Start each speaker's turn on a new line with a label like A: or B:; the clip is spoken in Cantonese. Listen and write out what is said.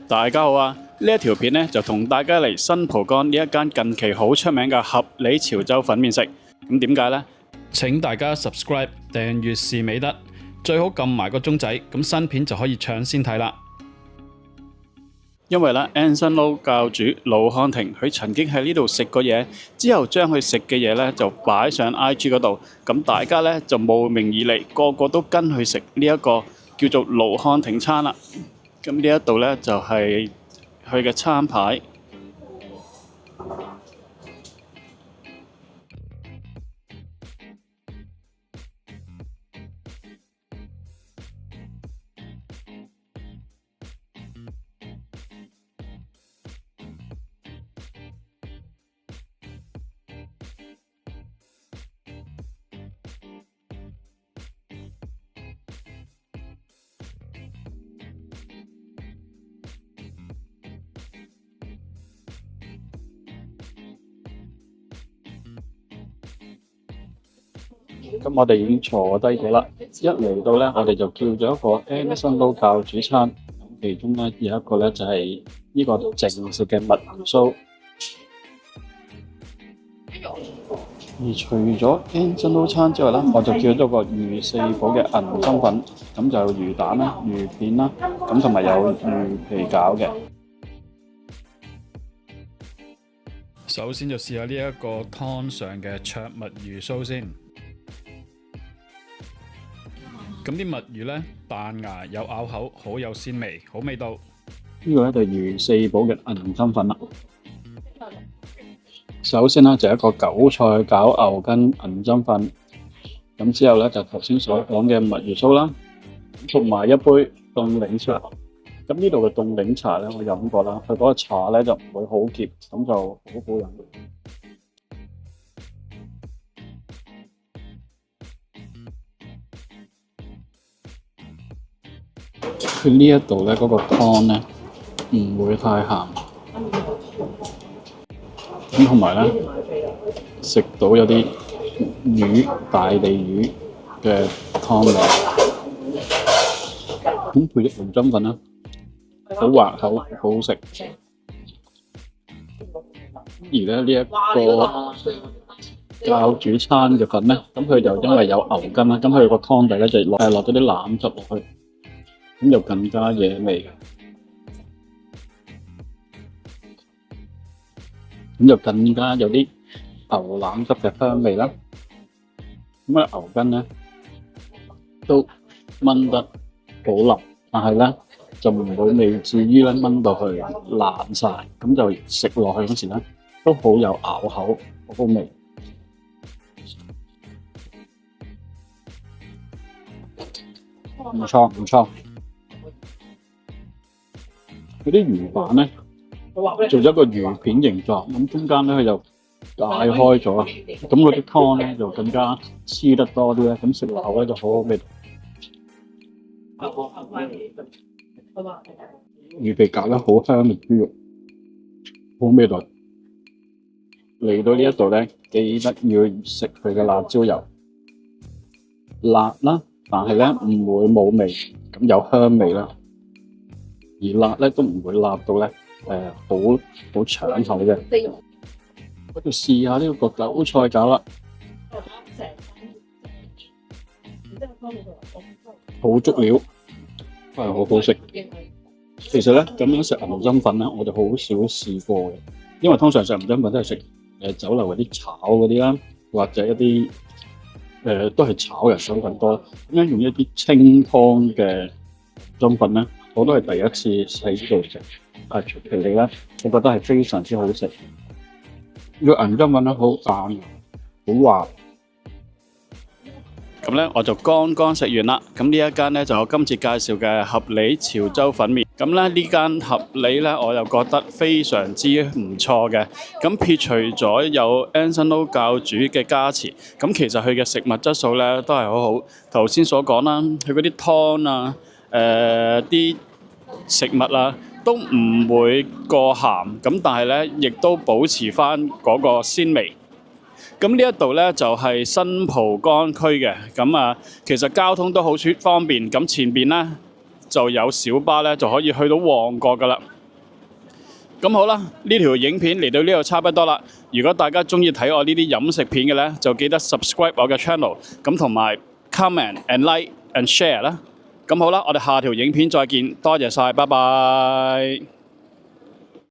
A: 大家好啊！呢一條片呢，就同大家嚟新蒲崗呢一間近期好出名嘅合理潮州粉麵食。咁點解呢？請大家 subscribe 訂閱是美德，最好撳埋個鐘仔，咁新片就可以搶先睇啦。因為咧 Anson Lo 教主盧漢廷佢曾經喺呢度食過嘢，之後將佢食嘅嘢咧就擺上 IG 嗰度，咁大家咧就慕名而嚟，個個都跟佢食呢一個叫做盧漢廷餐啦。咁呢一度咧就係佢嘅餐牌。咁我哋已經坐低咗啦，一嚟到咧，我哋就叫咗一個 Anson Lo 教主餐，其中咧有一個咧就係呢個淨食嘅墨魚酥。而除咗 Anson Lo 餐之外咧，我就叫咗個魚四寶嘅銀針粉，咁就有魚蛋啦、魚片啦，咁同埋有魚皮餃嘅。首先就試下呢一個湯上嘅灼墨魚酥先。咁啲墨魚咧彈牙有咬口，好有鮮味，好味道。呢個咧就魚四寶嘅銀針粉啦。首先咧就一個韭菜餃牛筋銀針粉，咁之後咧就頭先所講嘅墨魚酥啦，同埋一杯凍檸茶。咁呢度嘅凍檸茶咧我飲過啦，佢嗰個茶咧就唔會好澀，咁就好好飲。佢呢一度咧嗰個湯咧唔會太鹹，咁同埋咧食到有啲魚大地魚嘅湯味，咁配啲紅針粉啦，好滑口，好好食。而咧呢一個教主餐嘅粉咧，咁佢就因為有牛筋啦，咁佢個湯底咧就落咗啲腩汁落去。咁就更加惹味嘅，咁就更加有啲牛腩汁嘅香味啦。咁啊牛筋咧都炆得好腍，但係咧就唔會未至於咧炆到去爛晒，咁就食落去嗰時咧都好有咬口，好味。唔錯唔錯。嗰啲魚板咧做咗一個魚片形狀，咁中間咧佢就解開咗啊，咁嗰啲湯咧就更加黐得多啲咧，咁食落口咧就好好味。魚皮夾得好香嘅豬肉，好味道。嚟到呢一度咧，記得要食佢嘅辣椒油，辣啦，但係咧唔會冇味，咁有香味啦。而辣咧都唔會辣到咧，好搶口嘅。不如試下呢個韭菜餃啦，好足料，係好好食。其實咧咁樣食銀針粉咧，我就好少試過嘅，因為通常食銀針粉都係食酒樓嗰啲炒嗰啲啦，或者一啲都係炒人手粉多。咁樣用一啲清湯嘅針粉咧。我都係第一次喺呢度食，出奇地咧，我覺得係非常之好食。個銀針粉咧好硬，好滑。咁咧我就剛剛食完啦。咁呢一間咧就我今次介紹嘅合理潮州粉麵。咁咧呢間合理咧，我又覺得非常之唔錯嘅。咁撇除咗有 Anson Lo 教主嘅加持，咁其實佢嘅食物質素咧都係好好。頭先所講啦，佢嗰啲湯啊，啲食物啊都唔會過鹹，咁但係咧亦都保持翻嗰個鮮味。咁呢一度咧就係新蒲崗區嘅，咁啊其實交通都好方便。咁前邊咧就有小巴咧就可以去到旺角噶啦。咁好啦，呢條影片嚟到呢度差不多啦。如果大家中意睇我呢啲飲食片嘅咧，就記得 subscribe 我嘅 channel， 咁同埋 comment and like and share 啦。咁好啦，我哋下條影片再見，多謝晒，拜拜。